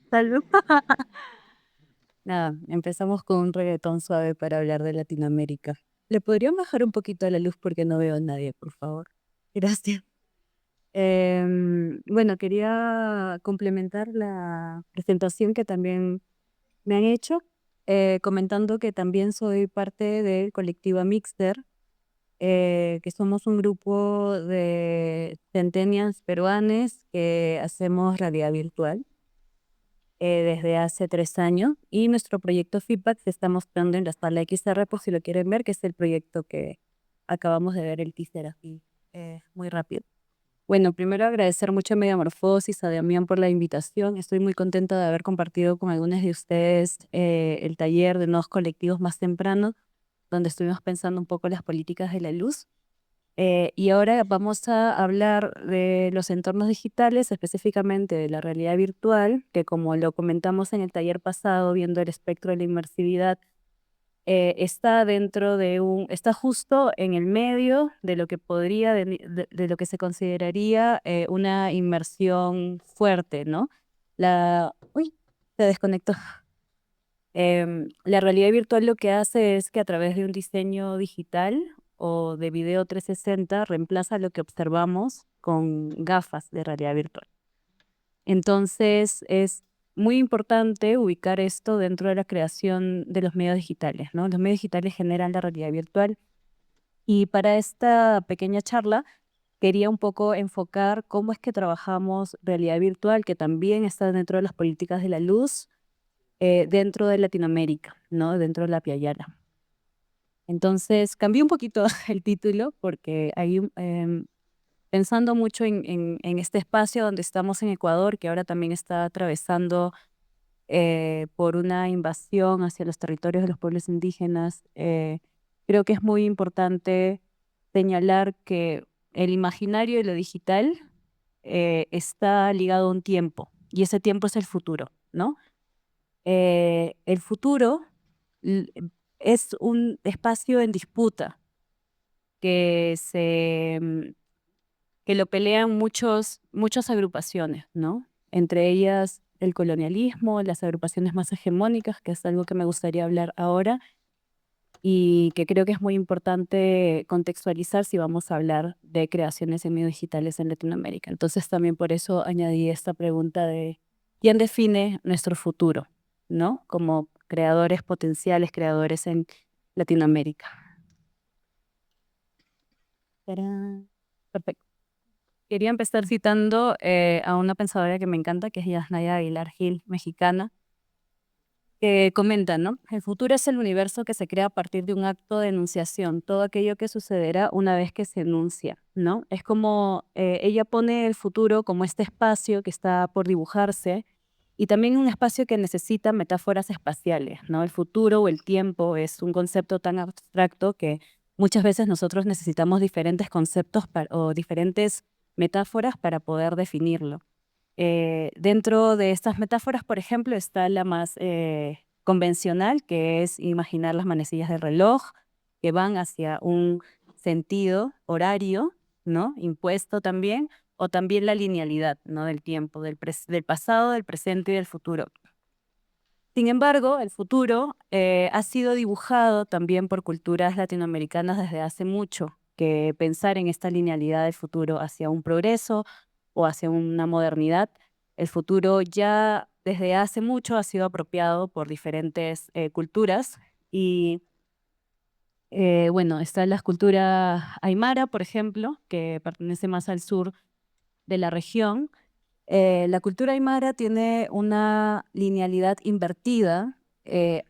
Salud. Nada, empezamos con un reggaetón suave para hablar de Latinoamérica. ¿Le podrían bajar un poquito la luz porque no veo a nadie, por favor? Gracias. Bueno, quería complementar la presentación que también me han hecho, comentando que también soy parte del colectivo Mixter, que somos un grupo de centennials peruanes que hacemos realidad virtual desde hace 3 años, y nuestro proyecto Feedback se está mostrando en la sala XR por si lo quieren ver, que es el proyecto que acabamos de ver el teaser así muy rápido. Bueno, primero agradecer mucho a Metamorfosis, a Damián por la invitación. Estoy muy contenta de haber compartido con algunos de ustedes el taller de nuevos colectivos más temprano, donde estuvimos pensando un poco las políticas de la luz. Y ahora vamos a hablar de los entornos digitales, específicamente de la realidad virtual, que como lo comentamos en el taller pasado, viendo el espectro de la inmersividad, está justo en el medio de lo que de lo que se consideraría una inmersión fuerte, ¿no? Uy, se desconectó. La realidad virtual lo que hace es que a través de un diseño digital o de video 360 reemplaza lo que observamos con gafas de realidad virtual. Entonces es muy importante ubicar esto dentro de la creación de los medios digitales, ¿no? Los medios digitales generan la realidad virtual, y para esta pequeña charla quería un poco enfocar cómo es que trabajamos realidad virtual, que también está dentro de las políticas de la luz dentro de Latinoamérica, ¿no? Dentro de la Piayala. Entonces, cambié un poquito el título porque ahí, pensando mucho en este espacio donde estamos en Ecuador, que ahora también está atravesando por una invasión hacia los territorios de los pueblos indígenas, creo que es muy importante señalar que el imaginario y lo digital está ligado a un tiempo, y ese tiempo es el futuro, ¿no? El futuro l- es un espacio en disputa que que lo pelean muchas agrupaciones, ¿no? Entre ellas el colonialismo, las agrupaciones más hegemónicas, que es algo que me gustaría hablar ahora y que creo que es muy importante contextualizar si vamos a hablar de creaciones en medios digitales en Latinoamérica. Entonces también por eso añadí esta pregunta de quién define nuestro futuro, ¿no? Como creadores potenciales, creadores en Latinoamérica. ¡Tarán! Perfecto. Quería empezar citando a una pensadora que me encanta, que es Yasnaya Aguilar Gil, mexicana, que comenta, ¿no? El futuro es el universo que se crea a partir de un acto de enunciación, todo aquello que sucederá una vez que se enuncia, ¿no? Es como ella pone el futuro como este espacio que está por dibujarse, y también un espacio que necesita metáforas espaciales, ¿no? El futuro o el tiempo es un concepto tan abstracto que muchas veces nosotros necesitamos diferentes conceptos o diferentes metáforas para poder definirlo. Dentro de estas metáforas, por ejemplo, está la más convencional, que es imaginar las manecillas del reloj que van hacia un sentido horario, ¿no? Impuesto también, o también la linealidad, ¿no? Del tiempo, del pasado, del presente y del futuro. Sin embargo, el futuro ha sido dibujado también por culturas latinoamericanas desde hace mucho, que pensar en esta linealidad del futuro hacia un progreso o hacia una modernidad, el futuro ya desde hace mucho ha sido apropiado por diferentes culturas. Y bueno, está la cultura aymara, por ejemplo, que pertenece más al sur de la región. La cultura aymara tiene una linealidad invertida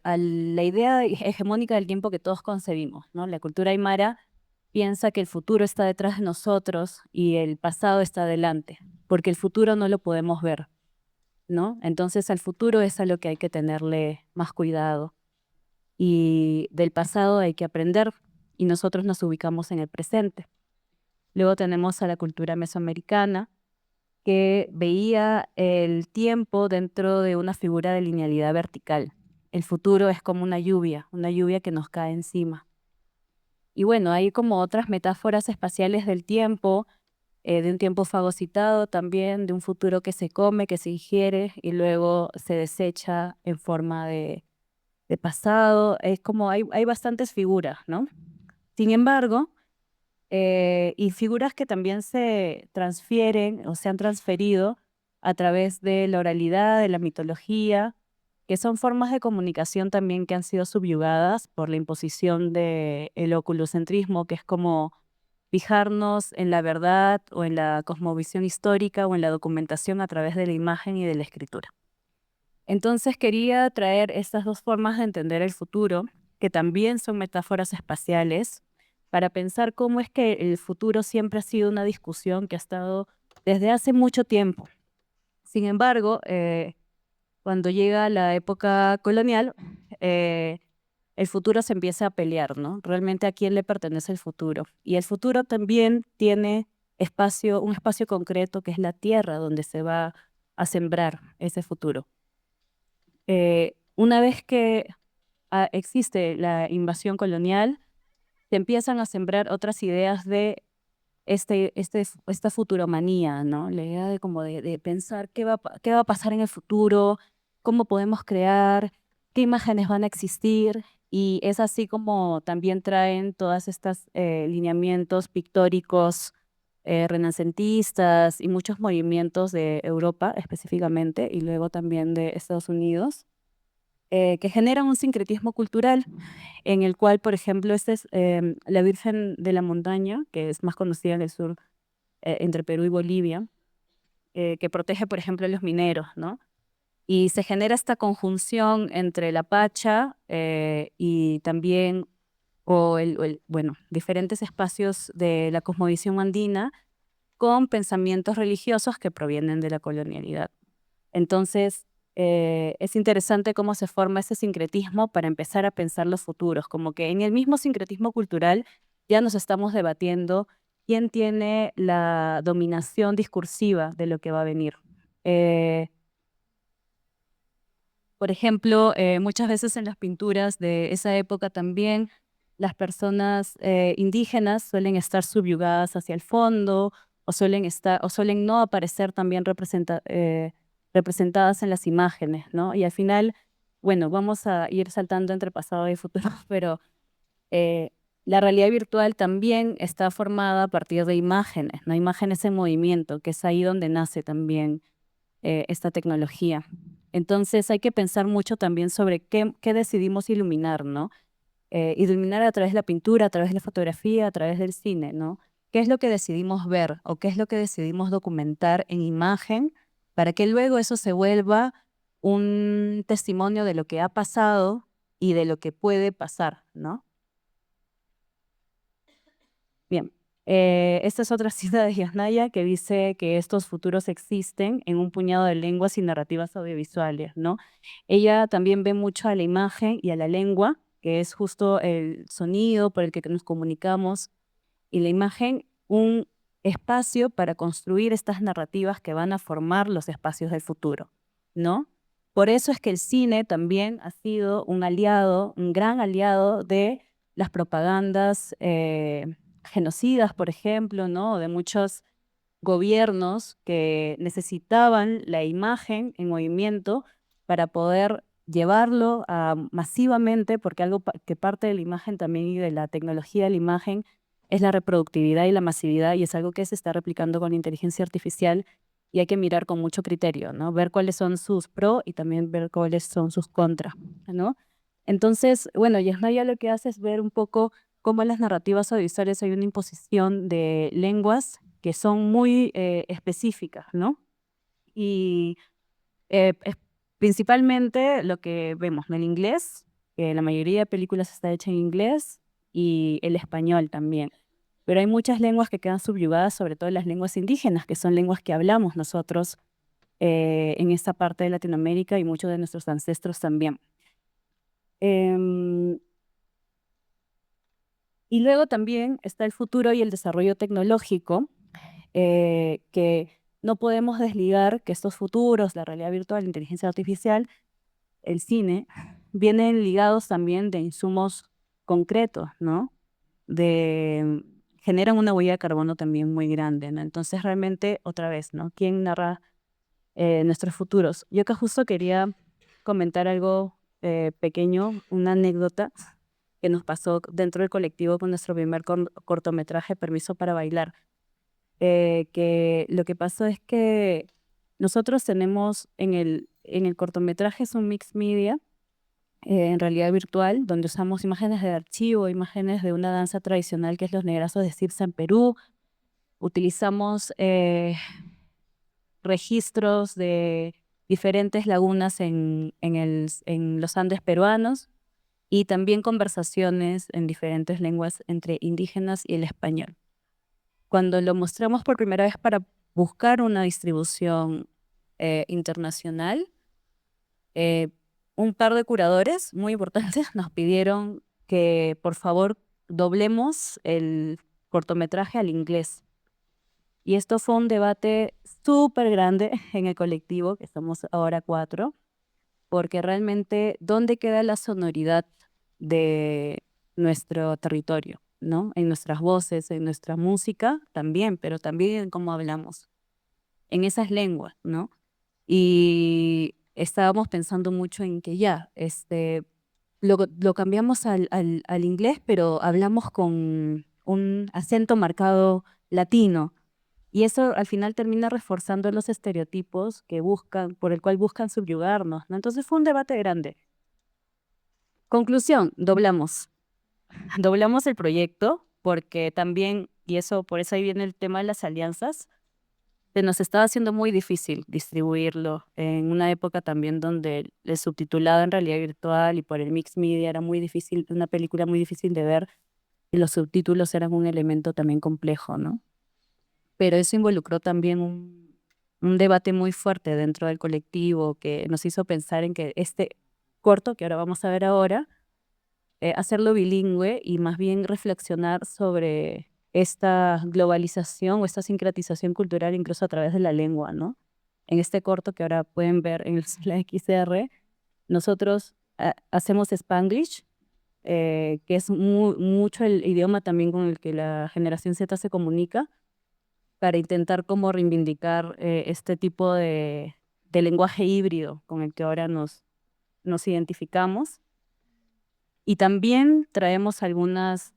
a la idea hegemónica del tiempo que todos concebimos, ¿no? La cultura aymara piensa que el futuro está detrás de nosotros y el pasado está adelante, porque el futuro no lo podemos ver, ¿no? Entonces al futuro es a lo que hay que tenerle más cuidado, y del pasado hay que aprender, y nosotros nos ubicamos en el presente. Luego tenemos a la cultura mesoamericana, que veía el tiempo dentro de una figura de linealidad vertical. El futuro es como una lluvia que nos cae encima. Y bueno, hay como otras metáforas espaciales del tiempo, de un tiempo fagocitado también, de un futuro que se come, que se ingiere y luego se desecha en forma de pasado. Es como hay bastantes figuras, ¿no? Sin embargo, y figuras que también se transfieren o se han transferido a través de la oralidad, de la mitología, que son formas de comunicación también que han sido subyugadas por la imposición del oculocentrismo, que es como fijarnos en la verdad o en la cosmovisión histórica o en la documentación a través de la imagen y de la escritura. Entonces quería traer estas dos formas de entender el futuro, que también son metáforas espaciales, para pensar cómo es que el futuro siempre ha sido una discusión que ha estado desde hace mucho tiempo. Sin embargo, cuando llega la época colonial, eh, el futuro se empieza a pelear, ¿no? Realmente a quién le pertenece el futuro. Y el futuro también tiene un espacio concreto que es la tierra donde se va a sembrar ese futuro. Una vez que existe la invasión colonial, se empiezan a sembrar otras ideas de esta futuromanía, ¿no? La idea de como de pensar qué va a pasar en el futuro, cómo podemos crear, qué imágenes van a existir, y es así como también traen todas estas lineamientos pictóricos renacentistas y muchos movimientos de Europa específicamente, y luego también de Estados Unidos, que generan un sincretismo cultural en el cual, por ejemplo, esta es la Virgen de la Montaña, que es más conocida en el sur, entre Perú y Bolivia, que protege, por ejemplo, a los mineros, ¿no? Y se genera esta conjunción entre la Pacha y también, bueno, diferentes espacios de la cosmovisión andina con pensamientos religiosos que provienen de la colonialidad. Entonces, es interesante cómo se forma ese sincretismo para empezar a pensar los futuros, como que en el mismo sincretismo cultural ya nos estamos debatiendo quién tiene la dominación discursiva de lo que va a venir. Eh, por ejemplo, muchas veces en las pinturas de esa época también las personas indígenas suelen estar subyugadas hacia el fondo o suelen no aparecer también representadas en las imágenes, ¿no? Y al final, bueno, vamos a ir saltando entre pasado y futuro, pero eh, la realidad virtual también está formada a partir de imágenes, ¿no? Imágenes en movimiento, que es ahí donde nace también esta tecnología. Entonces hay que pensar mucho también sobre qué decidimos iluminar, ¿no? Iluminar a través de la pintura, a través de la fotografía, a través del cine, ¿no? ¿Qué es lo que decidimos ver o qué es lo que decidimos documentar en imagen para que luego eso se vuelva un testimonio de lo que ha pasado y de lo que puede pasar, ¿no? Bien, esta es otra cita de Yasnaya que dice que estos futuros existen en un puñado de lenguas y narrativas audiovisuales, ¿no? Ella también ve mucho a la imagen y a la lengua, que es justo el sonido por el que nos comunicamos, y la imagen un espacio para construir estas narrativas que van a formar los espacios del futuro, ¿no? Por eso es que el cine también ha sido un aliado, un gran aliado de las propagandas genocidas, por ejemplo, ¿no? De muchos gobiernos que necesitaban la imagen en movimiento para poder llevarlo masivamente, porque algo que parte de la imagen también y de la tecnología de la imagen es la reproductividad y la masividad, y es algo que se está replicando con la inteligencia artificial, y hay que mirar con mucho criterio, ¿no? Ver cuáles son sus pros y también ver cuáles son sus contras, ¿no? Entonces, bueno, Yasnaya lo que hace es ver un poco cómo en las narrativas audiovisuales hay una imposición de lenguas que son muy específicas, ¿no? Y principalmente lo que vemos en el inglés, que la mayoría de películas está hecha en inglés, y el español también. Pero hay muchas lenguas que quedan subyugadas, sobre todo las lenguas indígenas, que son lenguas que hablamos nosotros en esta parte de Latinoamérica y muchos de nuestros ancestros también. Em, y luego también está el futuro y el desarrollo tecnológico, que no podemos desligar que estos futuros, la realidad virtual, la inteligencia artificial, el cine, vienen ligados también de insumos concretos, ¿no? De generan una huella de carbono también muy grande, ¿no? Entonces realmente, otra vez, ¿no? ¿Quién narra nuestros futuros? Yo acá justo quería comentar algo pequeño, una anécdota que nos pasó dentro del colectivo con nuestro primer cortometraje, Permiso para Bailar. Que lo que pasó es que nosotros tenemos en el cortometraje, es un mix media, en realidad virtual, donde usamos imágenes de archivo, imágenes de una danza tradicional que es los negrazos de Sirsa en Perú. Utilizamos registros de diferentes lagunas en los Andes peruanos y también conversaciones en diferentes lenguas entre indígenas y el español. Cuando lo mostramos por primera vez para buscar una distribución internacional, eh, un par de curadores muy importantes nos pidieron que por favor doblemos el cortometraje al inglés. Y esto fue un debate súper grande en el colectivo, que somos ahora 4, porque realmente, ¿dónde queda la sonoridad de nuestro territorio? ¿No? En nuestras voces, en nuestra música también, pero también en cómo hablamos, en esas lenguas, ¿no? Y estábamos pensando mucho en que ya, lo cambiamos al inglés, pero hablamos con un acento marcado latino. Y eso al final termina reforzando los estereotipos por el cual buscan subyugarnos, ¿no? Entonces fue un debate grande. Conclusión, doblamos. Doblamos el proyecto porque también, y eso, por eso ahí viene el tema de las alianzas, se nos estaba haciendo muy difícil distribuirlo en una época también donde el subtitulado en realidad virtual y por el mix media era muy difícil, una película muy difícil de ver y los subtítulos eran un elemento también complejo, ¿no? Pero eso involucró también un debate muy fuerte dentro del colectivo que nos hizo pensar en que este corto, que ahora vamos a ver ahora, hacerlo bilingüe y más bien reflexionar sobre esta globalización o esta sincretización cultural incluso a través de la lengua, ¿no? En este corto que ahora pueden ver en la XR, nosotros hacemos Spanglish, que es mucho el idioma también con el que la generación Z se comunica, para intentar como reivindicar este tipo de lenguaje híbrido con el que ahora nos identificamos. Y también traemos algunos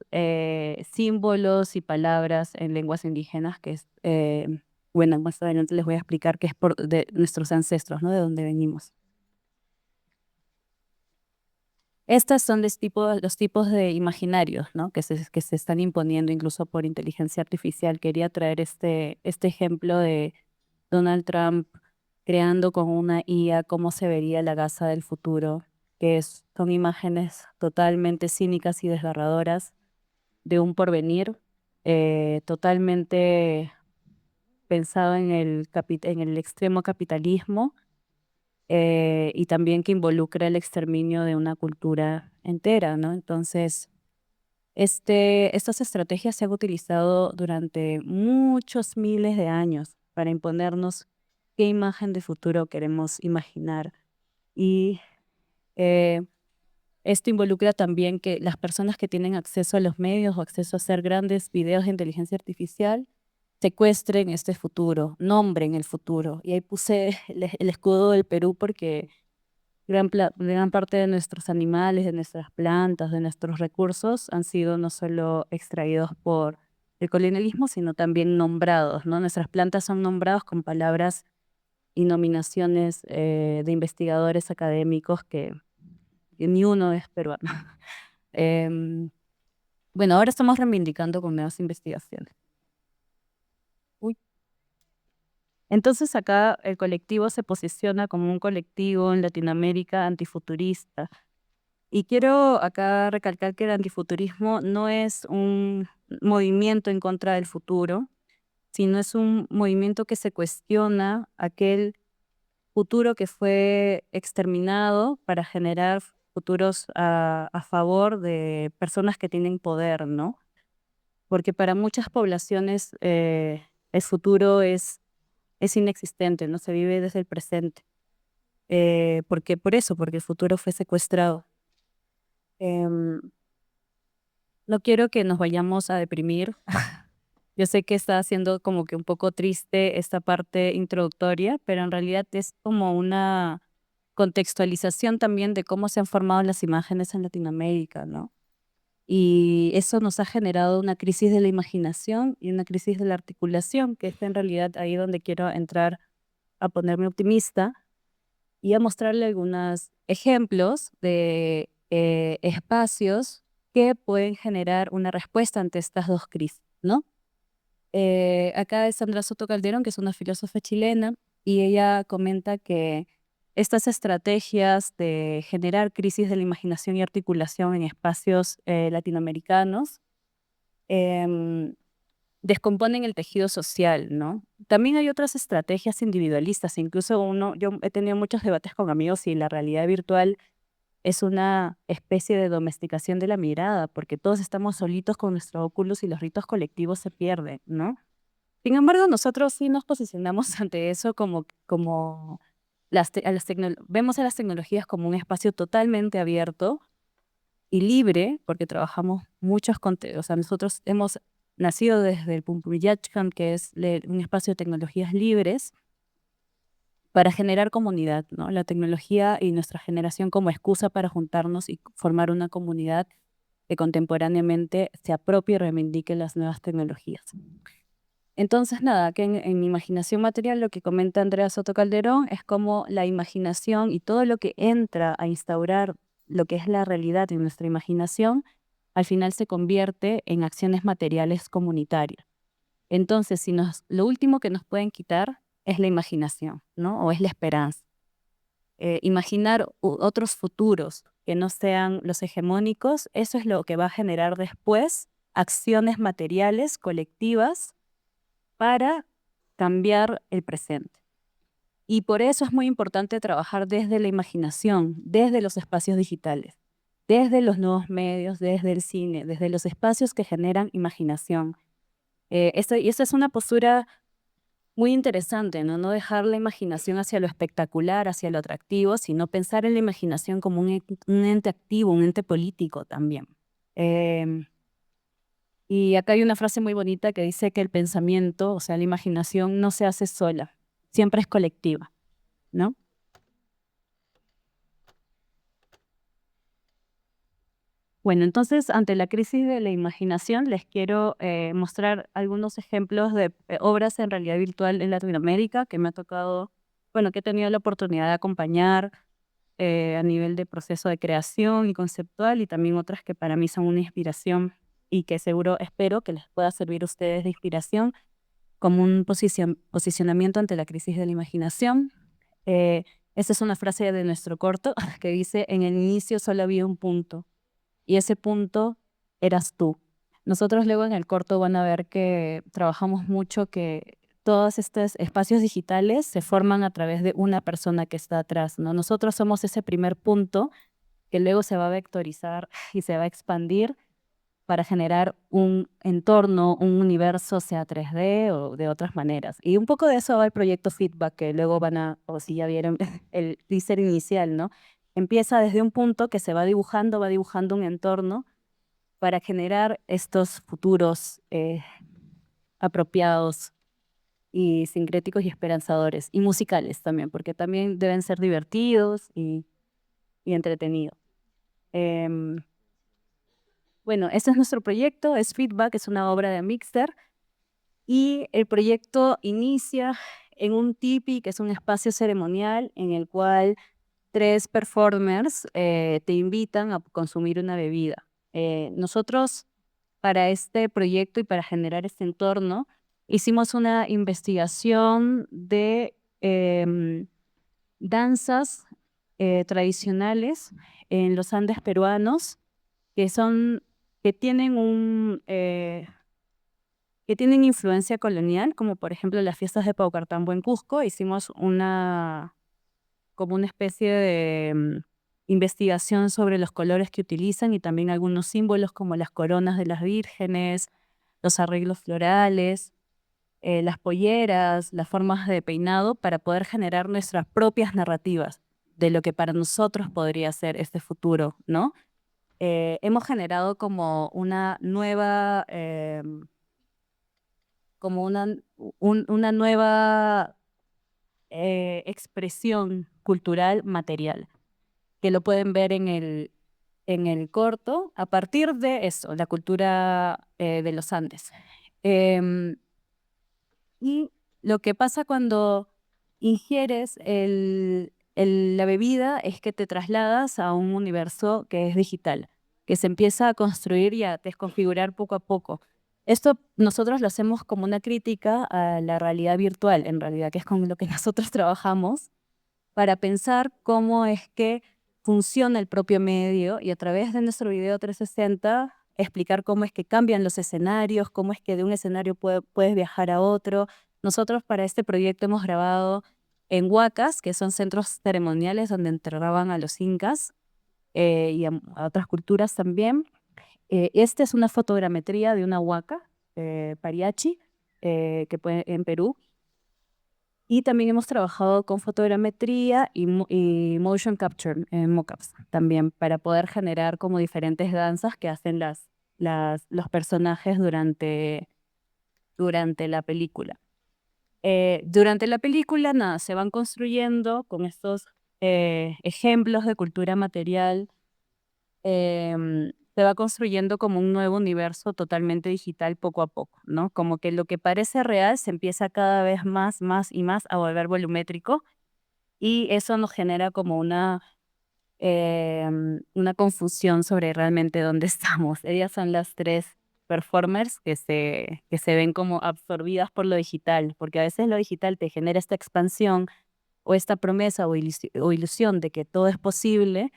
símbolos y palabras en lenguas indígenas bueno, más adelante les voy a explicar que es de nuestros ancestros, ¿no? De dónde venimos. Estos son los tipos de imaginarios, ¿no? Que se están imponiendo incluso por inteligencia artificial. Quería traer este ejemplo de Donald Trump creando con una IA cómo se vería la Gaza del futuro, son imágenes totalmente cínicas y desgarradoras de un porvenir totalmente pensado en el extremo capitalismo y también que involucra el exterminio de una cultura entera, ¿no? Entonces, estas estrategias se han utilizado durante muchos miles de años para imponernos qué imagen de futuro queremos imaginar. Y eh, esto involucra también que las personas que tienen acceso a los medios o acceso a hacer grandes videos de inteligencia artificial secuestren este futuro, nombren el futuro. Y ahí puse el escudo del Perú porque gran parte de nuestros animales, de nuestras plantas, de nuestros recursos han sido no solo extraídos por el colonialismo, sino también nombrados, ¿no? Nuestras plantas son nombradas con palabras y nominaciones de investigadores académicos que ni uno es peruano. Em, bueno, ahora estamos reivindicando con nuevas investigaciones. Uy. Entonces acá el colectivo se posiciona como un colectivo en Latinoamérica antifuturista. Y quiero acá recalcar que el antifuturismo no es un movimiento en contra del futuro, sino es un movimiento que se cuestiona aquel futuro que fue exterminado para generar futuros a favor de personas que tienen poder, ¿no? Porque para muchas poblaciones el futuro es inexistente, no se vive desde el presente. Porque el futuro fue secuestrado. Em, no quiero que nos vayamos a deprimir Yo sé que está haciendo como que un poco triste esta parte introductoria, pero en realidad es como una contextualización también de cómo se han formado las imágenes en Latinoamérica, ¿no? Y eso nos ha generado una crisis de la imaginación y una crisis de la articulación, que es en realidad ahí donde quiero entrar a ponerme optimista y a mostrarle algunos ejemplos de espacios que pueden generar una respuesta ante estas dos crisis, ¿no? Acá es Sandra Soto Calderón, que es una filósofa chilena, y ella comenta que estas estrategias de generar crisis de la imaginación y articulación en espacios latinoamericanos em, descomponen el tejido social, ¿no? También hay otras estrategias individualistas, incluso yo he tenido muchos debates con amigos y la realidad virtual es una especie de domesticación de la mirada, porque todos estamos solitos con nuestro óculos y los ritos colectivos se pierden, ¿no? Sin embargo, nosotros sí nos posicionamos ante eso como vemos a las tecnologías como un espacio totalmente abierto y libre, porque trabajamos muchos contenidos. O sea, nosotros hemos nacido desde el Pumpuyachkan, que es un espacio de tecnologías libres, para generar comunidad, ¿no? La tecnología y nuestra generación como excusa para juntarnos y formar una comunidad que contemporáneamente se apropie y reivindique las nuevas tecnologías. Entonces, nada, que en Imaginación Material lo que comenta Andrea Soto Calderón es como la imaginación y todo lo que entra a instaurar lo que es la realidad en nuestra imaginación, al final se convierte en acciones materiales comunitarias. Entonces, lo último que nos pueden quitar es la imaginación, ¿no? O es la esperanza. Imaginar otros futuros que no sean los hegemónicos, eso es lo que va a generar después acciones materiales colectivas para cambiar el presente. Y por eso es muy importante trabajar desde la imaginación, desde los espacios digitales, desde los nuevos medios, desde el cine, desde los espacios que generan imaginación. Y esta es una postura muy interesante, ¿no? No dejar la imaginación hacia lo espectacular, hacia lo atractivo, sino pensar en la imaginación como un ente activo, un ente político también. Y acá hay una frase muy bonita que dice que el pensamiento, o sea, la imaginación no se hace sola, siempre es colectiva, ¿no? Bueno, entonces, ante la crisis de la imaginación, les quiero mostrar algunos ejemplos de obras en realidad virtual en Latinoamérica que me ha tocado, bueno, que he tenido la oportunidad de acompañar a nivel de proceso de creación y conceptual, y también otras que para mí son una inspiración y que seguro espero que les pueda servir a ustedes de inspiración como un posicionamiento ante la crisis de la imaginación. Eh, Esta es una frase de nuestro corto que dice: en el inicio solo había un punto y ese punto eras tú. Nosotros luego en el corto van a ver que trabajamos mucho que todos estos espacios digitales se forman a través de una persona que está atrás, ¿no? Nosotros somos ese primer punto que luego se va a vectorizar y se va a expandir para generar un entorno, un universo, sea 3D o de otras maneras. Y un poco de eso va el proyecto Feedback, que luego o si ya vieron el teaser inicial, ¿no? Empieza desde un punto que se va dibujando un entorno para generar estos futuros apropiados y sincréticos y esperanzadores, y musicales también, porque también deben ser divertidos y entretenidos. Bueno, ese es nuestro proyecto, es Feedback, es una obra de Mixter, y el proyecto inicia en un tipi, que es un espacio ceremonial en el cual 3 performers te invitan a consumir una bebida. Nosotros, para este proyecto y para generar este entorno, hicimos una investigación de danzas tradicionales en los Andes peruanos, que son, que tienen que tienen influencia colonial, como por ejemplo las fiestas de Paucartambo en Cusco. Hicimos como una especie de investigación sobre los colores que utilizan y también algunos símbolos como las coronas de las vírgenes, los arreglos florales, las polleras, las formas de peinado, para poder generar nuestras propias narrativas de lo que para nosotros podría ser este futuro, ¿no? Hemos generado como una nueva como una nueva expresión cultural material, que lo pueden ver en el corto, a partir de eso, la cultura de los Andes. Em, y lo que pasa cuando ingieres la bebida es que te trasladas a un universo que es digital, que se empieza a construir y a desconfigurar poco a poco. Esto nosotros lo hacemos como una crítica a la realidad virtual, en realidad, que es con lo que nosotros trabajamos, para pensar cómo es que funciona el propio medio y a través de nuestro video 360 explicar cómo es que cambian los escenarios, cómo es que de un escenario puedes viajar a otro. Nosotros para este proyecto hemos grabado en huacas, que son centros ceremoniales donde enterraban a los incas y a otras culturas también. Esta es una fotogrametría de una huaca, Pariachi, en Perú, y también hemos trabajado con fotogrametría y motion capture, mockups también, para poder generar como diferentes danzas que hacen los personajes durante la película. Durante la película, nada, se van construyendo con estos ejemplos de cultura material, se va construyendo como un nuevo universo totalmente digital poco a poco, ¿no? Como que lo que parece real se empieza cada vez más y más a volver volumétrico y eso nos genera como una confusión sobre realmente dónde estamos. Ellas son las tres performers que se ven como absorbidas por lo digital, porque a veces lo digital te genera esta expansión o esta promesa o ilusión de que todo es posible,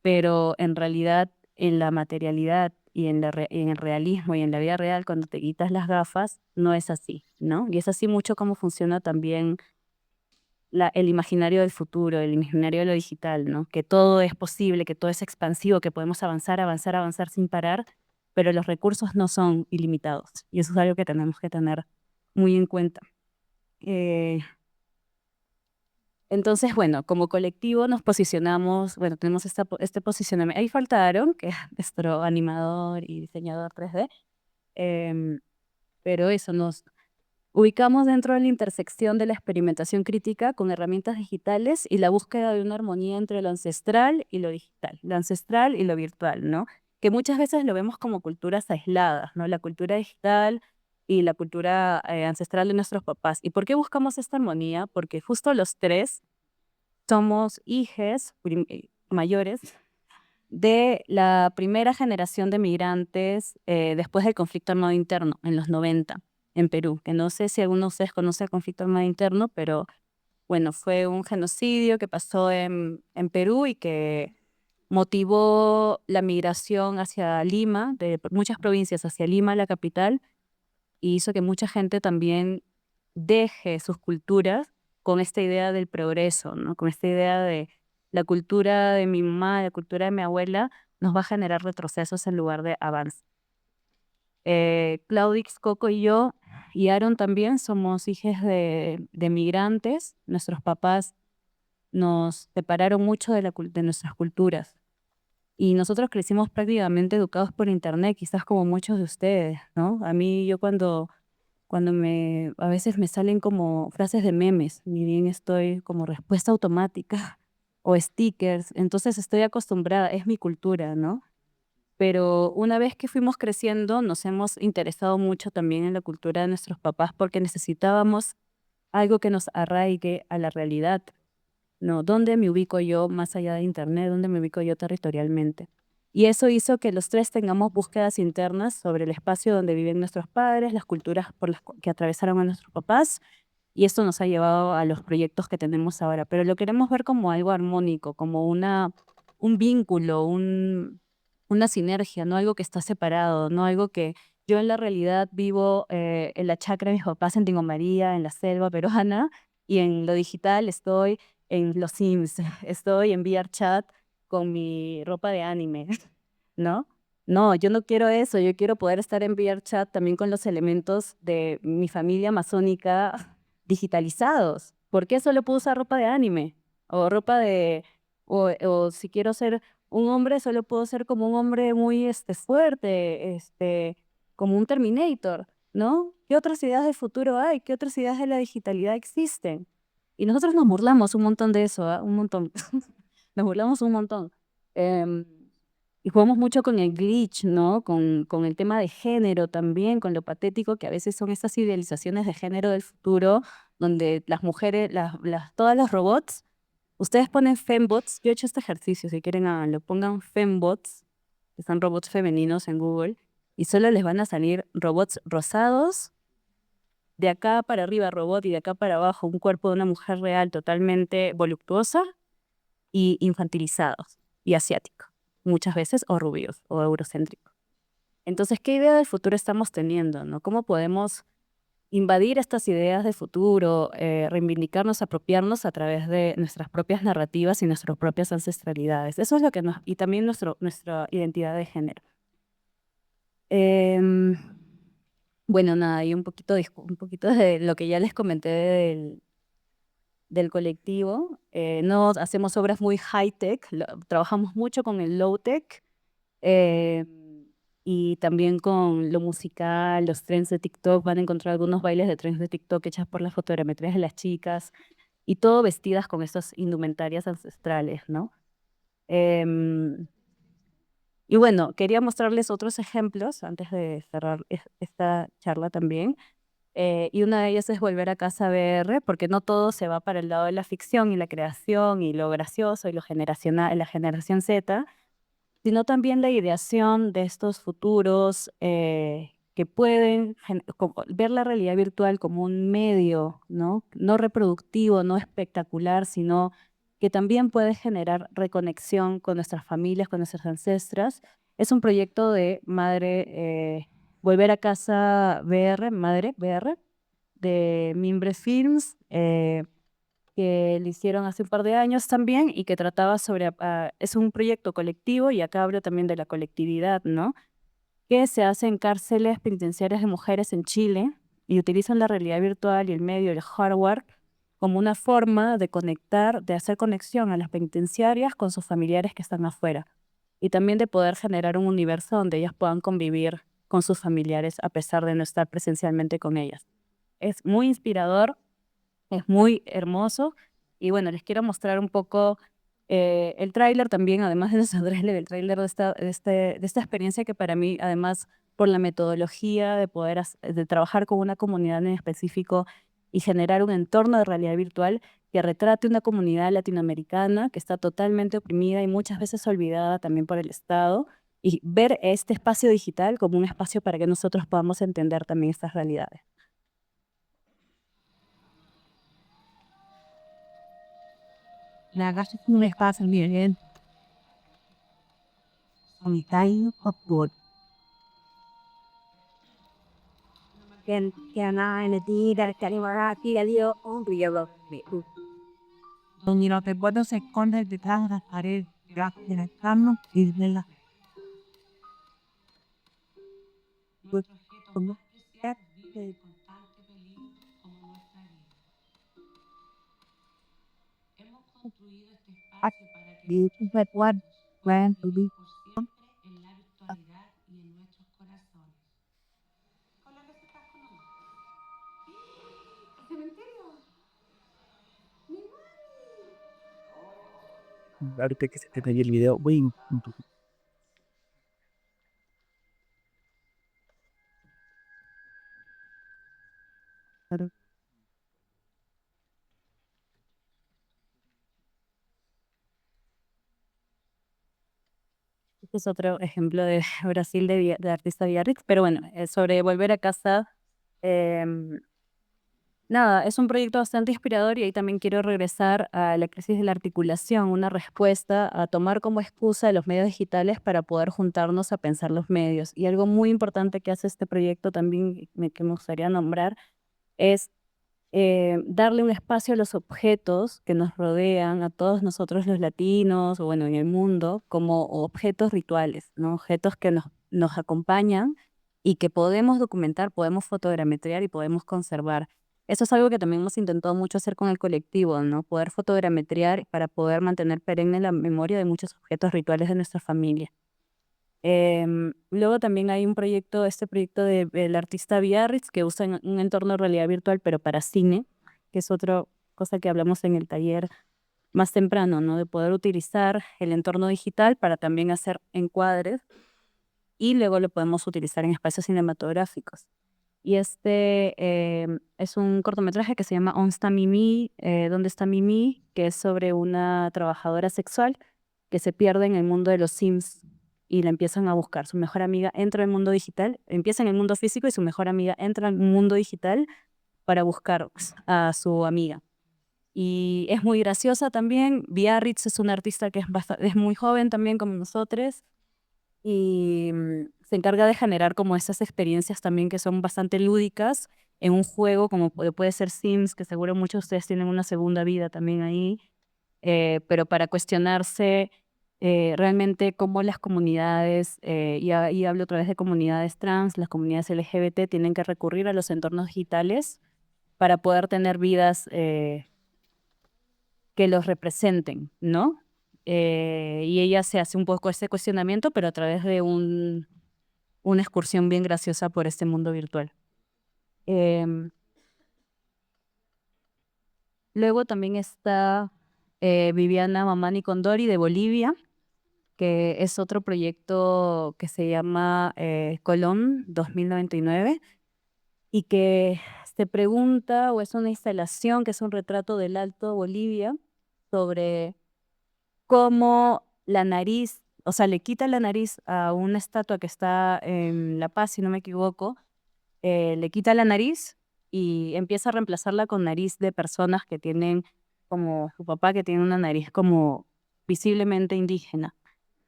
pero en realidad en la materialidad y en el realismo y en la vida real, cuando te quitas las gafas, no es así, ¿no? Y es así mucho como funciona también el imaginario del futuro, el imaginario de lo digital, ¿no? Que todo es posible, que todo es expansivo, que podemos avanzar, avanzar, avanzar sin parar, pero los recursos no son ilimitados. Y eso es algo que tenemos que tener muy en cuenta. Eh, entonces, bueno, como colectivo nos posicionamos, bueno, tenemos este posicionamiento. Ahí falta Aaron, que es nuestro animador y diseñador 3D, em, pero eso, nos ubicamos dentro de la intersección de la experimentación crítica con herramientas digitales y la búsqueda de una armonía entre lo ancestral y lo digital, lo ancestral y lo virtual, ¿no? Que muchas veces lo vemos como culturas aisladas, ¿no? La cultura digital y la cultura ancestral de nuestros papás. ¿Y por qué buscamos esta armonía? Porque justo los tres somos hijes mayores de la primera generación de migrantes después del conflicto armado interno en los 90 en Perú, que no sé si alguno de ustedes conoce el conflicto armado interno, pero bueno, fue un genocidio que pasó en Perú y que motivó la migración hacia Lima, de muchas provincias hacia Lima, la capital, y hizo que mucha gente también deje sus culturas con esta idea del progreso, ¿no? Con esta idea de la cultura de mi mamá, la cultura de mi abuela, nos va a generar retrocesos en lugar de avance. Claudix, Coco y yo, y Aaron también, somos hijos de migrantes. Nuestros papás nos separaron mucho de nuestras culturas. Y nosotros crecimos prácticamente educados por internet, quizás como muchos de ustedes, ¿no? A mí, yo cuando a veces me salen como frases de memes, ni bien estoy como respuesta automática o stickers, entonces estoy acostumbrada, es mi cultura, ¿no? Pero una vez que fuimos creciendo, nos hemos interesado mucho también en la cultura de nuestros papás porque necesitábamos algo que nos arraigue a la realidad, ¿no? ¿Dónde me ubico yo más allá de Internet? ¿Dónde me ubico yo territorialmente? Y eso hizo que los tres tengamos búsquedas internas sobre el espacio donde viven nuestros padres, las culturas que atravesaron a nuestros papás, y esto nos ha llevado a los proyectos que tenemos ahora. Pero lo queremos ver como algo armónico, como un vínculo, una sinergia, no algo que está separado, no algo que yo en la realidad vivo en la chacra de mis papás en Tingo María, en la selva peruana, y en lo digital estoy en los Sims, estoy en VRChat con mi ropa de anime, ¿no? No, yo no quiero eso, yo quiero poder estar en VRChat también con los elementos de mi familia amazónica digitalizados. ¿Por qué solo puedo usar ropa de anime? O ropa o si quiero ser un hombre, solo puedo ser como un hombre muy fuerte, como un Terminator, ¿no? ¿qué otras ideas de futuro hay? ¿Qué otras ideas de la digitalidad existen? Y nosotros nos burlamos un montón de eso, ¿ah? Un montón. Nos burlamos un montón. Em, y jugamos mucho con el glitch, ¿no? Con el tema de género también, con lo patético que a veces son estas idealizaciones de género del futuro, donde las mujeres, todas los robots, ustedes ponen fembots, yo he hecho este ejercicio, si quieren háganlo, pongan fembots, que son robots femeninos en Google, y solo les van a salir robots rosados, de acá para arriba robot y de acá para abajo un cuerpo de una mujer real totalmente voluptuosa y infantilizados y asiáticos, muchas veces, o rubios o eurocéntricos. Entonces, ¿qué idea del futuro estamos teniendo, no? ¿Cómo podemos invadir estas ideas de futuro, reivindicarnos, apropiarnos a través de nuestras propias narrativas y nuestras propias ancestralidades? Eso es lo que nos... y también nuestra identidad de género. Em, bueno, nada, y un poquito de lo que ya les comenté del colectivo. No hacemos obras muy high-tech, trabajamos mucho con el low-tech, eh, y también con lo musical, los trends de TikTok. Van a encontrar algunos bailes de trends de TikTok hechas por las fotogrametrías de las chicas, y todo vestidas con estas indumentarias ancestrales, ¿no? Em, y bueno, quería mostrarles otros ejemplos antes de cerrar esta charla también. Y una de ellas es Volver a Casa VR, porque no todo se va para el lado de la ficción y la creación y lo gracioso y lo generacional, la generación Z, sino también la ideación de estos futuros, que pueden ver la realidad virtual como un medio, ¿no? No reproductivo, no espectacular, sino que también puede generar reconexión con nuestras familias, con nuestras ancestras. Es un proyecto de Volver a Casa VR, Madre VR, de Mimbre Films, que le hicieron hace un par de años también, y que trataba sobre, es un proyecto colectivo, y acá hablo también de la colectividad, ¿no? Que se hace en cárceles penitenciarias de mujeres en Chile, y utilizan la realidad virtual y el medio, el hardware, como una forma de conectar, de hacer conexión a las penitenciarias con sus familiares que están afuera, y también de poder generar un universo donde ellas puedan convivir con sus familiares a pesar de no estar presencialmente con ellas. Es muy inspirador, es muy hermoso. Y bueno, les quiero mostrar un poco, el tráiler también, además de nuestro tráiler, el tráiler de esta experiencia, que para mí, además, por la metodología de poder de trabajar con una comunidad en específico y generar un entorno de realidad virtual que retrate una comunidad latinoamericana que está totalmente oprimida y muchas veces olvidada también por el Estado, y ver este espacio digital como un espacio para que nosotros podamos entender también estas realidades. La casa es un espacio bien sanitario por que nada en el día que animará aquí a Dios un río donde los recuerdos se esconden detrás de las paredes de la cama y de la pues, como que y un recuerdo pueden vivir ahorita que se te cayó el video, voy a Este es otro ejemplo de Brasil, de artista Biarritz, pero bueno, sobre Volver a Casa, em, nada, es un proyecto bastante inspirador, y ahí también quiero regresar a la crisis de la articulación, una respuesta a tomar como excusa los medios digitales para poder juntarnos a pensar los medios. Y algo muy importante que hace este proyecto también, que me gustaría nombrar, es darle un espacio a los objetos que nos rodean, a todos nosotros los latinos, o bueno, en el mundo, como objetos rituales, ¿no? Objetos que nos acompañan y que podemos documentar, podemos fotogrametrear y podemos conservar. Eso es algo que también hemos intentado mucho hacer con el colectivo, ¿no? Poder fotogrametrear para poder mantener perenne la memoria de muchos objetos rituales de nuestra familia. Luego también hay un proyecto, este proyecto del artista Biarritz, que usa un entorno de realidad virtual, pero para cine, que es otra cosa que hablamos en el taller más temprano, ¿no? De poder utilizar el entorno digital para también hacer encuadres y luego lo podemos utilizar en espacios cinematográficos. Y es un cortometraje que se llama ¿Dónde está Mimi? ¿Dónde está Mimi? Que es sobre una trabajadora sexual que se pierde en el mundo de los Sims y la empiezan a buscar. Su mejor amiga entra al mundo digital, empieza en el mundo físico y su mejor amiga entra al mundo digital para buscar a su amiga. Y es muy graciosa también. Biarritz es un artista que es muy joven también como nosotros y se encarga de generar como esas experiencias también que son bastante lúdicas en un juego como puede ser Sims, que seguro muchos de ustedes tienen una segunda vida también ahí, pero para cuestionarse realmente cómo las comunidades, y ahí hablo otra vez de comunidades trans, las comunidades LGBT tienen que recurrir a los entornos digitales para poder tener vidas que los representen, ¿no? Y ella se hace un poco ese cuestionamiento, pero a través de una excursión bien graciosa por este mundo virtual. Em, Luego también está Viviana Mamani Condori de Bolivia, que es otro proyecto que se llama Colón 2099 y que se pregunta, o es una instalación que es un retrato del Alto Bolivia sobre cómo la nariz, o sea, le quita la nariz a una estatua que está en La Paz, si no me equivoco, le quita la nariz y empieza a reemplazarla con nariz de personas que tienen, como su papá, que tiene una nariz como visiblemente indígena,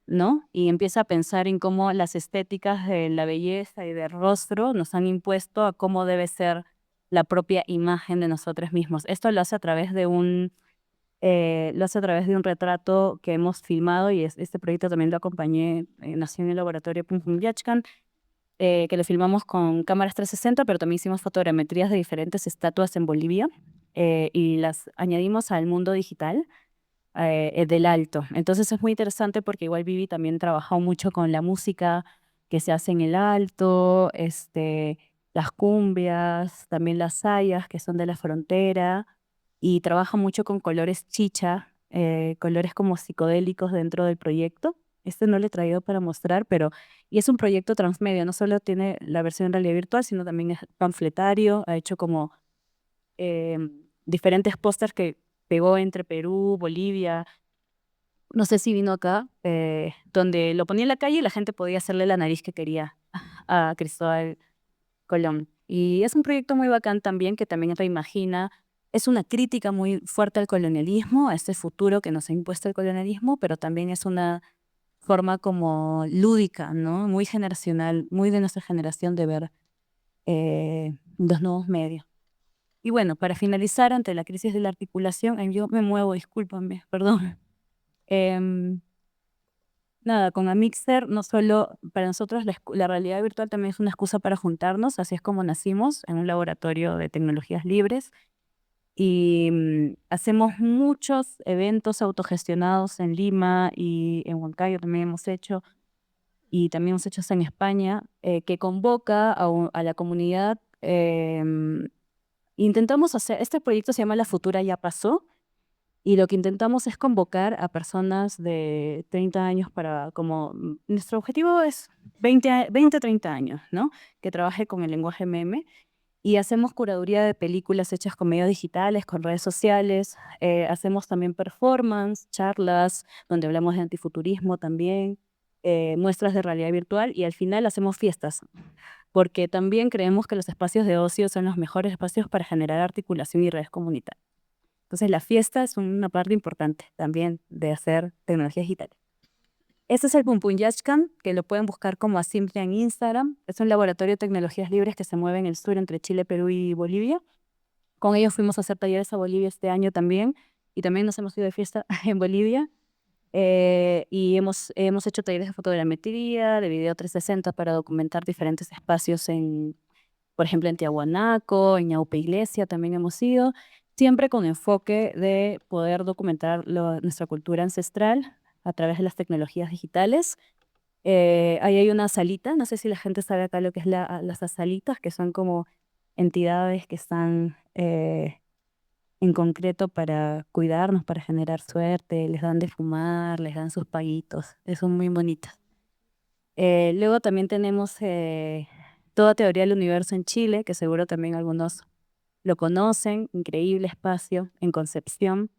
¿no? Y empieza a pensar en cómo las estéticas de la belleza y del rostro nos han impuesto a cómo debe ser la propia imagen de nosotros mismos. Esto lo hace a través de un retrato que hemos filmado y este proyecto también lo acompañé, nació en el laboratorio Pum Pum Yachkan, que lo filmamos con cámaras 360, pero también hicimos fotogrametrías de diferentes estatuas en Bolivia y las añadimos al mundo digital del Alto. Entonces es muy interesante porque igual Vivi también trabajó mucho con la música que se hace en el Alto, las cumbias, también las sayas que son de la frontera y trabaja mucho con colores chicha, colores como psicodélicos dentro del proyecto. Este no lo he traído para mostrar, pero y es un proyecto transmedia, no solo tiene la versión en realidad virtual, sino también es panfletario, ha hecho como eh, diferentes pósters que pegó entre Perú, Bolivia, no sé si vino acá, donde lo ponía en la calle y la gente podía hacerle la nariz que quería a Cristóbal Colón. Y es un proyecto muy bacán también, que también reimagina, es una crítica muy fuerte al colonialismo, a este futuro que nos ha impuesto el colonialismo, pero también es una forma como lúdica, ¿no? Muy generacional, muy de nuestra generación de ver los nuevos medios. Y bueno, para finalizar, ante la crisis de la articulación, yo me muevo, discúlpame, perdón. Em, Nada, con Amixer no solo para nosotros la realidad virtual también es una excusa para juntarnos, así es como nacimos en un laboratorio de tecnologías libres y hacemos muchos eventos autogestionados en Lima y en Huancayo también hemos hecho y también hemos hecho en España que convoca a la comunidad. Intentamos hacer, este proyecto se llama La Futura Ya Pasó y lo que intentamos es convocar a personas de 30 años para, como, nuestro objetivo es 20 30 años, ¿no? Que trabaje con el lenguaje meme y hacemos curaduría de películas hechas con medios digitales, con redes sociales, hacemos también performance, charlas, donde hablamos de antifuturismo también, muestras de realidad virtual y al final hacemos fiestas, porque también creemos que los espacios de ocio son los mejores espacios para generar articulación y redes comunitarias. Entonces la fiesta es una parte importante también de hacer tecnología digital. Este es el Pum Pum Yashkan, que lo pueden buscar como Asimplia en Instagram. Es un laboratorio de tecnologías libres que se mueve en el sur entre Chile, Perú y Bolivia. Con ellos fuimos a hacer talleres a Bolivia este año también y también nos hemos ido de fiesta en Bolivia. Y hemos hecho talleres de fotogrametría, de video 360 para documentar diferentes espacios por ejemplo, en Tiahuanaco, en Ñaupe Iglesia también hemos ido, siempre con enfoque de poder documentar nuestra cultura ancestral a través de las tecnologías digitales. Ahí hay una salita, no sé si la gente sabe acá lo que es las azalitas, que son como entidades que están en concreto para cuidarnos, para generar suerte, les dan de fumar, les dan sus paguitos, son muy bonitas. Luego también tenemos Toda Teoría del Universo en Chile, que seguro también algunos lo conocen, increíble espacio en Concepción,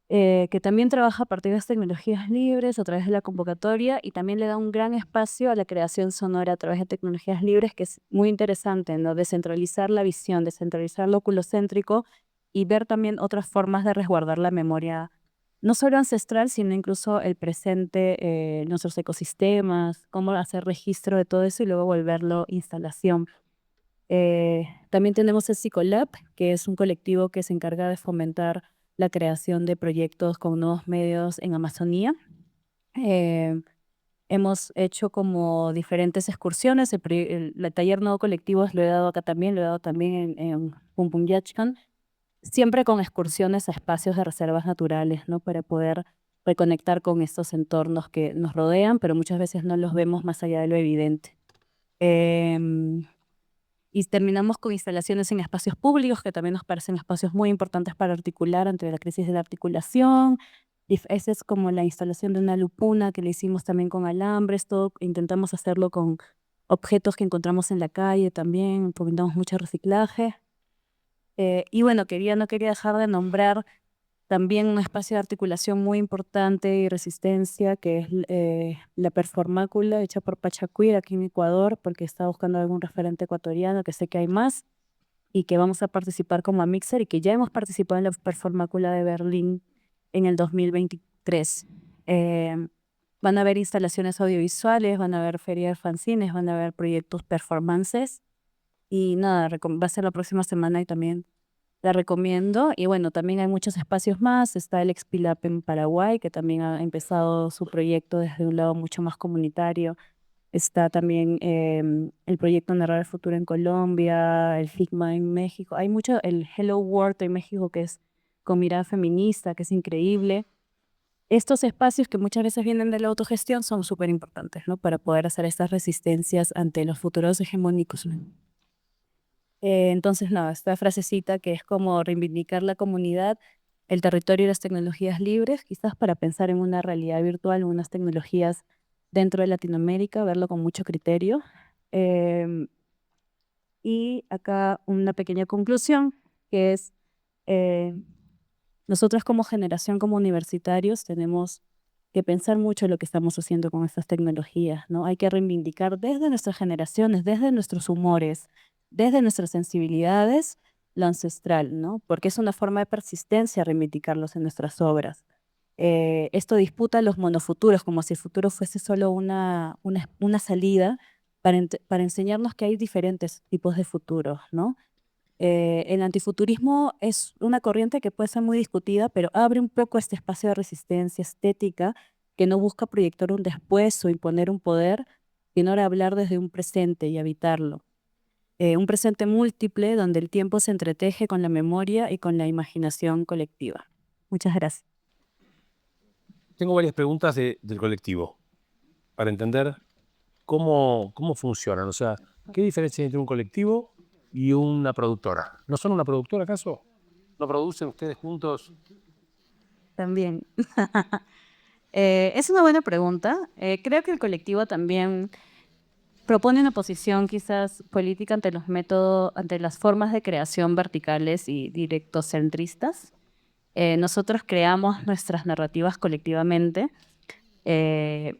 que también trabaja a partir de las tecnologías libres a través de la convocatoria y también le da un gran espacio a la creación sonora a través de tecnologías libres, que es muy interesante, ¿no? Descentralizar la visión, descentralizar lo oculocéntrico y ver también otras formas de resguardar la memoria, no solo ancestral, sino incluso el presente, nuestros ecosistemas, cómo hacer registro de todo eso y luego volverlo instalación. También tenemos el Psicolab, que es un colectivo que se encarga de fomentar la creación de proyectos con nuevos medios en Amazonía. Eh, Hemos hecho como diferentes excursiones. El taller Nuevo Colectivos lo he dado acá también, lo he dado también en Pumpunyachkan, siempre con excursiones a espacios de reservas naturales, ¿no? Para poder reconectar con estos entornos que nos rodean, pero muchas veces no los vemos más allá de lo evidente. Y terminamos con instalaciones en espacios públicos, que también nos parecen espacios muy importantes para articular ante la crisis de la articulación. Esa es como la instalación de una lupuna que le hicimos también con alambres, todo intentamos hacerlo con objetos que encontramos en la calle también, fomentamos mucho reciclaje. Y bueno, no quería dejar de nombrar también un espacio de articulación muy importante y resistencia, que es la performácula hecha por Pachacuir aquí en Ecuador, porque estaba buscando algún referente ecuatoriano, que sé que hay más, y que vamos a participar como Mixer y que ya hemos participado en la performácula de Berlín en el 2023. Van a haber instalaciones audiovisuales, van a haber ferias de fanzines, van a haber proyectos performances, y nada, va a ser la próxima semana y también la recomiendo. Y bueno, también hay muchos espacios más. Está el Expilap en Paraguay, que también ha empezado su proyecto desde un lado mucho más comunitario. Está también el proyecto Narrar el Futuro en Colombia, el Figma en México. Hay mucho, el Hello World en México, que es con mirada feminista, que es increíble. Estos espacios que muchas veces vienen de la autogestión son súper importantes, ¿no? Para poder hacer estas resistencias ante los futuros hegemónicos, ¿no? Entonces, nada, esta frasecita que es como reivindicar la comunidad, el territorio y las tecnologías libres, quizás para pensar en una realidad virtual, unas tecnologías dentro de Latinoamérica, verlo con mucho criterio. Em, y acá una pequeña conclusión, que es, eh, nosotros como generación, como universitarios, tenemos que pensar mucho en lo que estamos haciendo con estas tecnologías, ¿no? Hay que reivindicar desde nuestras generaciones, desde nuestros humores, desde nuestras sensibilidades, lo ancestral, ¿no? Porque es una forma de persistencia reivindicarlos en nuestras obras. Esto disputa los monofuturos, como si el futuro fuese solo una salida para enseñarnos que hay diferentes tipos de futuros, ¿no? El antifuturismo es una corriente que puede ser muy discutida, pero abre un poco este espacio de resistencia estética que no busca proyectar un después o imponer un poder, sino ahora hablar desde un presente y habitarlo. Un presente múltiple donde el tiempo se entreteje con la memoria y con la imaginación colectiva. Muchas gracias. Tengo varias preguntas del colectivo para entender cómo funcionan. O sea, ¿qué diferencia hay entre un colectivo y una productora? ¿No son una productora acaso? ¿No producen ustedes juntos? También. Es una buena pregunta. Creo que el colectivo también propone una posición quizás política ante los métodos, ante las formas de creación verticales y directocentristas. Nosotros creamos nuestras narrativas colectivamente, eh,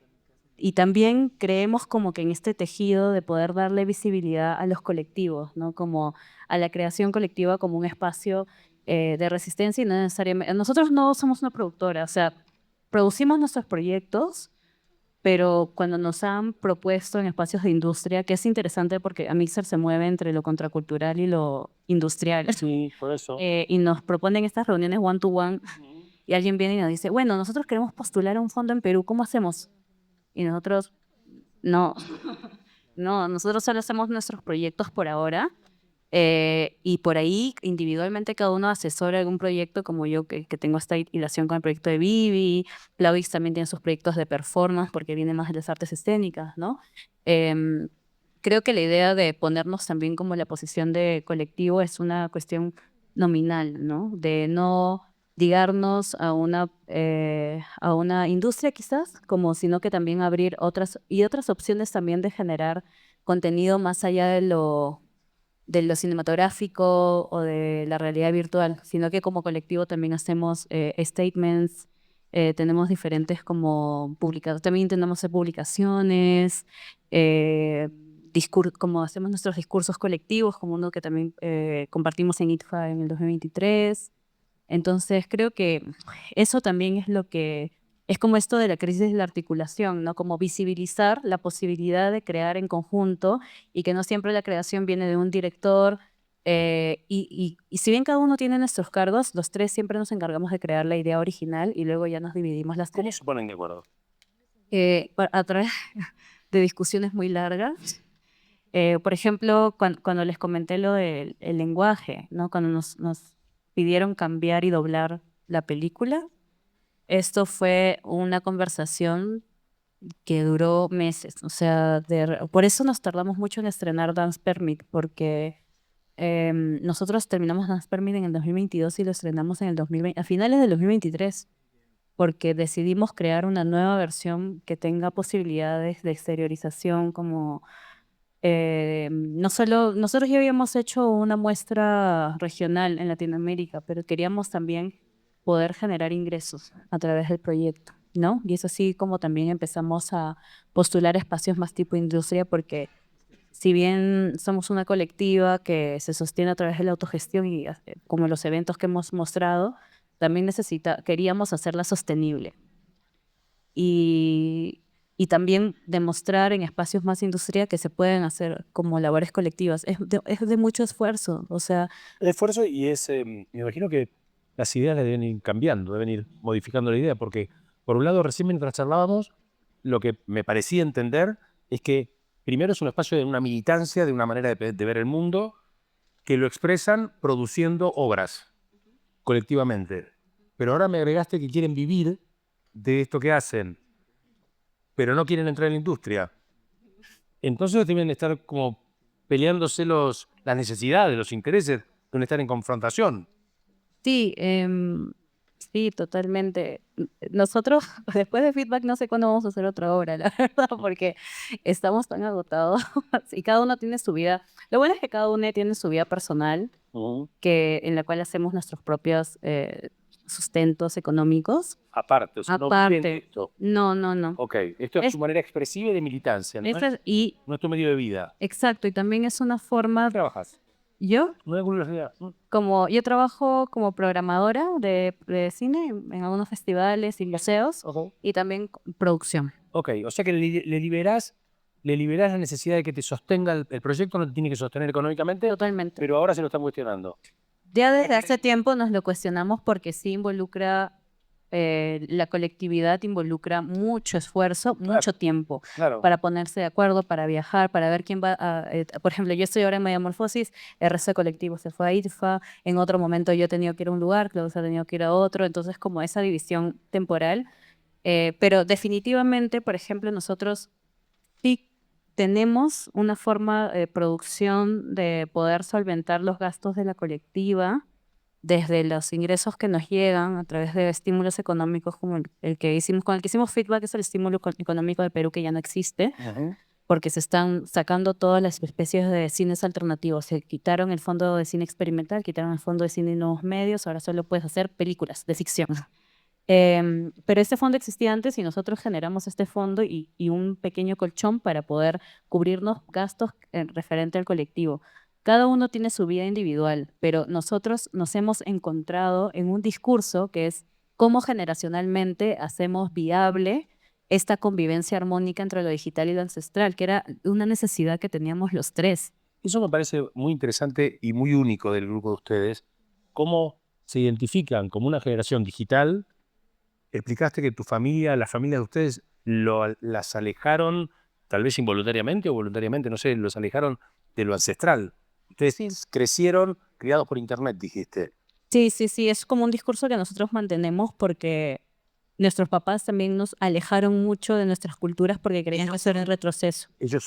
y también creemos como que en este tejido de poder darle visibilidad a los colectivos, ¿no? Como a la creación colectiva como un espacio de resistencia y no necesariamente... Nosotros no somos una productora, o sea, producimos nuestros proyectos, pero cuando nos han propuesto en espacios de industria, que es interesante porque a Mixer se mueve entre lo contracultural y lo industrial, Sí, por eso. y nos proponen estas reuniones one to one, y alguien viene y nos dice, bueno, nosotros queremos postular a un fondo en Perú, ¿cómo hacemos? Y nosotros, no, no, nosotros solo hacemos nuestros proyectos por ahora. Y por ahí, individualmente, cada uno asesora algún proyecto, como yo que tengo esta hilación con el proyecto de Vivi. Claudix también tiene sus proyectos de performance porque viene más de las artes escénicas, ¿no? Em, Creo que la idea de ponernos también como la posición de colectivo es una cuestión nominal, ¿no? De no ligarnos a una industria quizás, como sino que también abrir otras opciones también de generar contenido más allá de lo cinematográfico o de la realidad virtual, sino que como colectivo también hacemos statements, tenemos diferentes como publicados, también intentamos hacer publicaciones, como hacemos nuestros discursos colectivos, como uno que también compartimos en ITFA en el 2023. Entonces creo que eso también es lo que es como esto de la crisis de la articulación, ¿no? Como visibilizar la posibilidad de crear en conjunto y que no siempre la creación viene de un director. Y si bien cada uno tiene nuestros cargos, los tres siempre nos encargamos de crear la idea original y luego ya nos dividimos las ¿Cómo tareas se ponen de acuerdo? a través de discusiones muy largas. Por ejemplo, cuando les comenté lo del el lenguaje, ¿no? Cuando nos pidieron cambiar y doblar la película, esto fue una conversación que duró meses. O sea, por eso nos tardamos mucho en estrenar Dance Permit, porque nosotros terminamos Dance Permit en el 2022 y lo estrenamos en el 2020, a finales del 2023, porque decidimos crear una nueva versión que tenga posibilidades de exteriorización como no solo, nosotros ya habíamos hecho una muestra regional en Latinoamérica, pero queríamos también poder generar ingresos a través del proyecto, ¿no? Y es así como también empezamos a postular espacios más tipo industria, porque si bien somos una colectiva que se sostiene a través de la autogestión y como los eventos que hemos mostrado, también queríamos hacerla sostenible y, y también demostrar en espacios más industria que se pueden hacer como labores colectivas. Es de mucho esfuerzo, o sea, El esfuerzo y me imagino que las ideas le deben ir cambiando, deben ir modificando la idea, porque por un lado, recién mientras charlábamos, lo que me parecía entender es que primero es un espacio de una militancia, de una manera de ver el mundo, que lo expresan produciendo obras colectivamente. Pero ahora me agregaste que quieren vivir de esto que hacen, pero no quieren entrar en la industria. Entonces deben estar como peleándose las necesidades, los intereses, deben estar en confrontación. sí, sí, totalmente. Nosotros, después de feedback, no sé cuándo vamos a hacer otra obra, la verdad, porque estamos tan agotados y cada uno tiene su vida. Lo bueno es que cada uno tiene su vida personal, en la cual hacemos nuestros propios sustentos económicos. Aparte, o sea, no viven de Aparte, esto. no, no, no. Ok, esto es tu manera expresiva y de militancia, ¿no? Y No es tu medio de vida. exacto, y también es una forma, ¿Trabajas? yo No hay curiosidad. yo trabajo como programadora de cine en algunos festivales y museos Ok. y también producción. Ok, o sea que le liberás la necesidad de que te sostenga el proyecto, no te tiene que sostener económicamente, Totalmente. pero ahora se lo están cuestionando. Ya desde hace tiempo nos lo cuestionamos porque sí involucra, la colectividad involucra mucho esfuerzo, mucho tiempo Claro. para ponerse de acuerdo, para viajar, para ver quién va a... por ejemplo, yo estoy ahora en Metamorfosis, el resto de colectivo se fue a ITFA, en otro momento yo he tenido que ir a un lugar, Claudia ha tenido que ir a otro, entonces como esa división temporal. Pero definitivamente, por ejemplo, nosotros sí tenemos una forma de producción de poder solventar los gastos de la colectiva desde los ingresos que nos llegan a través de estímulos económicos como el que hicimos, con el que hicimos feedback, es el estímulo económico de Perú que ya no existe, porque se están sacando todas las especies de cines alternativos. Se quitaron el fondo de cine experimental, quitaron el fondo de cine y nuevos medios, ahora solo puedes hacer películas de ficción. Pero este fondo existía antes y nosotros generamos este fondo y un pequeño colchón para poder cubrirnos gastos referente al colectivo. Cada uno tiene su vida individual, pero nosotros nos hemos encontrado en un discurso que es cómo generacionalmente hacemos viable esta convivencia armónica entre lo digital y lo ancestral, que era una necesidad que teníamos los tres. Eso me parece muy interesante y muy único del grupo de ustedes. Cómo se identifican como una generación digital. Explicaste que tu familia, las familias de ustedes, las alejaron, tal vez involuntariamente o voluntariamente, no sé, los alejaron de lo ancestral. Ustedes crecieron criados por internet, dijiste. Sí, sí, sí, es como un discurso que nosotros mantenemos porque nuestros papás también nos alejaron mucho de nuestras culturas porque creían que eso era un retroceso. Ellos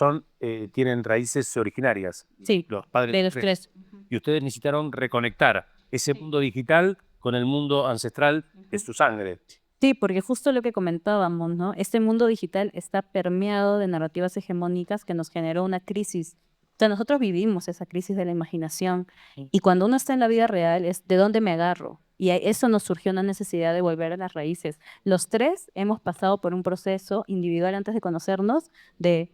tienen raíces originarias, Sí, los padres de los tres. y ustedes necesitaron reconectar ese mundo digital con el mundo ancestral de su sangre. Sí, porque justo lo que comentábamos, ¿no? Este mundo digital está permeado de narrativas hegemónicas que nos generó una crisis. O sea, nosotros vivimos esa crisis de la imaginación y cuando uno está en la vida real es ¿de dónde me agarro? Y eso nos surgió una necesidad de volver a las raíces. Los tres hemos pasado por un proceso individual antes de conocernos de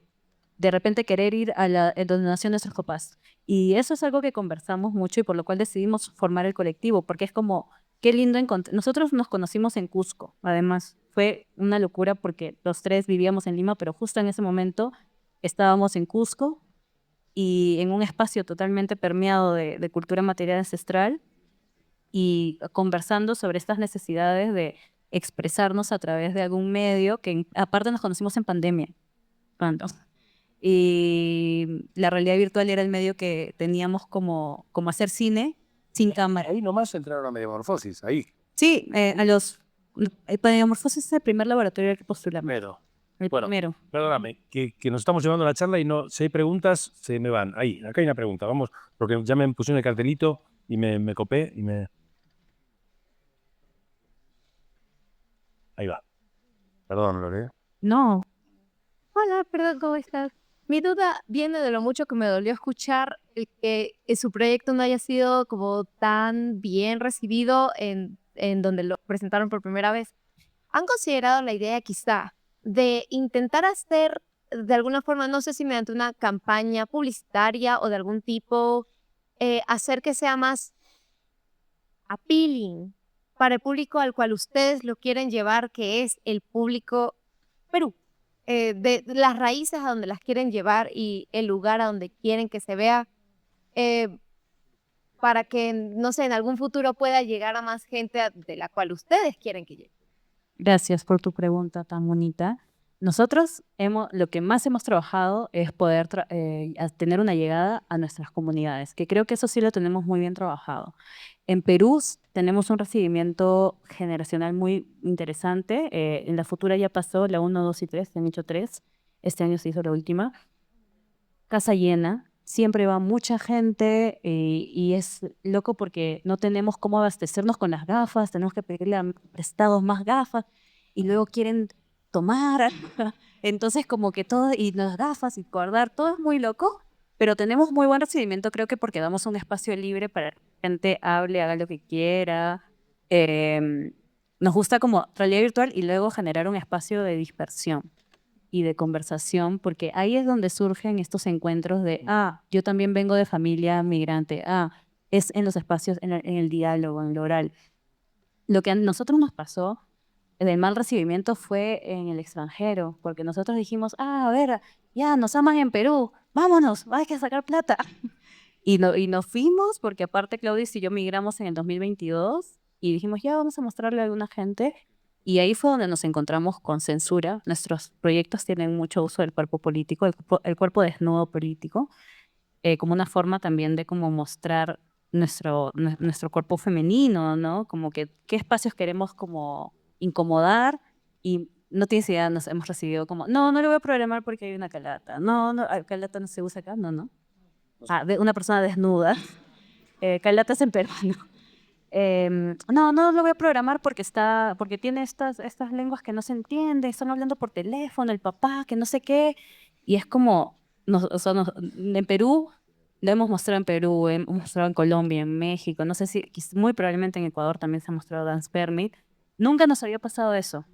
repente querer ir a donde nacieron nuestros papás. Y eso es algo que conversamos mucho y por lo cual decidimos formar el colectivo, porque es como, qué lindo encontrar. Nosotros nos conocimos en Cusco, además. Fue una locura porque los tres vivíamos en Lima, pero justo en ese momento estábamos en Cusco y en un espacio totalmente permeado de cultura material ancestral y conversando sobre estas necesidades de expresarnos a través de algún medio que aparte nos conocimos en pandemia. Cuando y la realidad virtual era el medio que teníamos como hacer cine sin cámara. Ahí nomás entraron a Metamorfosis, ahí. Sí, Metamorfosis es el primer laboratorio al que postulamos. Primero. El Bueno, primero. perdóname, que nos estamos llevando a la charla y no, si hay preguntas, se me van. Ahí, acá hay una pregunta, vamos, porque ya me pusieron el cartelito y me copé y me... Ahí va. Perdón, Lore. No, Hola, perdón, ¿cómo estás? Mi duda viene de lo mucho que me dolió escuchar el que su proyecto no haya sido como tan bien recibido en donde lo presentaron por primera vez. ¿Han considerado la idea quizá de intentar hacer de alguna forma, no sé si mediante una campaña publicitaria o de algún tipo, hacer que sea más appealing para el público al cual ustedes lo quieren llevar, que es el público Perú? De las raíces a donde las quieren llevar y el lugar a donde quieren que se vea, para que, no sé, en algún futuro pueda llegar a más gente de la cual ustedes quieren que llegue. gracias por tu pregunta tan bonita. Nosotros lo que más hemos trabajado es poder tener una llegada a nuestras comunidades, que creo que eso sí lo tenemos muy bien trabajado. En Perú tenemos un recibimiento generacional muy interesante. En la Futura ya pasó la 1, 2 y 3, se han hecho 3. Este año se hizo la última. Casa llena, siempre va mucha gente y es loco porque no tenemos cómo abastecernos con las gafas, tenemos que pedirle prestados más gafas y luego quieren tomar. Entonces como que todo, y las gafas y guardar, todo es muy loco, pero tenemos muy buen recibimiento, creo que porque damos un espacio libre para que la gente hable, haga lo que quiera. Nos gusta como realidad virtual y luego generar un espacio de dispersión y de conversación, porque ahí es donde surgen estos encuentros de, yo también vengo de familia migrante, es en los espacios, en el diálogo, en lo oral. Lo que a nosotros nos pasó del mal recibimiento fue en el extranjero, porque nosotros dijimos, a ver, ya nos aman en Perú, vámonos, hay que sacar plata. Y nos fuimos, porque aparte Claudis y yo migramos en el 2022 y dijimos, ya vamos a mostrarle a alguna gente. Y ahí fue donde nos encontramos con censura. Nuestros proyectos tienen mucho uso del cuerpo político, el cuerpo desnudo político, como una forma también de como mostrar nuestro cuerpo femenino, ¿no? Como que qué espacios queremos como incomodar y no tienes idea, nos hemos recibido como, no lo voy a programar porque hay una calata. No, calata no se usa acá, no. De una persona desnuda. Calata es en peruano. No lo voy a programar porque tiene estas lenguas que no se entienden, están hablando por teléfono, el papá, que no sé qué. Y es como, en Perú, lo hemos mostrado en Perú, hemos mostrado en Colombia, en México, no sé si, muy probablemente en Ecuador también se ha mostrado Dance Permit. Nunca nos había pasado eso.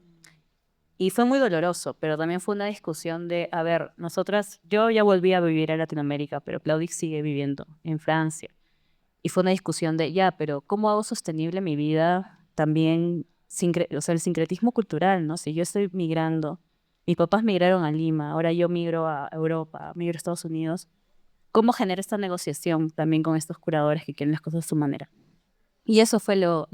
Y fue muy doloroso, pero también fue una discusión de, a ver, yo ya volví a vivir en Latinoamérica, pero Claudix sigue viviendo en Francia. Y fue una discusión de, pero ¿cómo hago sostenible mi vida también, o sea, el sincretismo cultural, ¿no? Si yo estoy migrando, mis papás migraron a Lima, ahora yo migro a Europa, migro a Estados Unidos, ¿cómo genera esta negociación también con estos curadores que quieren las cosas a su manera? Y eso fue lo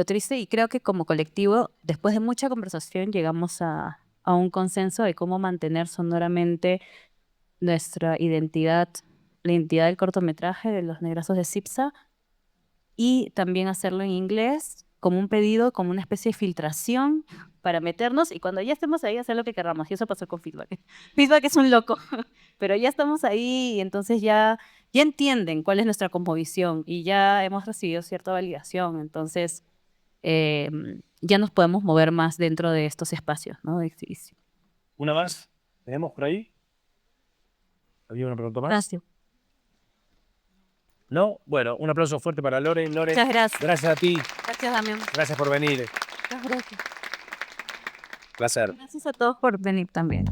triste y creo que como colectivo, después de mucha conversación, llegamos a un consenso de cómo mantener sonoramente nuestra identidad la identidad del cortometraje de Los Negrazos de Cipsa y también hacerlo en inglés como un pedido, como una especie de filtración para meternos y cuando ya estemos ahí hacer lo que queramos. Y eso pasó con Feedback. Feedback es un loco, pero ya estamos ahí y entonces ya entienden cuál es nuestra composición y ya hemos recibido cierta validación. Entonces ya nos podemos mover más dentro de estos espacios, ¿no? De exhibición. ¿Una más? ¿Tenemos por ahí? ¿Había una pregunta más? Gracias. ¿No? Bueno, un aplauso fuerte para Lore. Lore, Muchas gracias. gracias a ti. Gracias, Damián. Gracias por venir. Muchas gracias. Placer. Gracias a todos por venir también.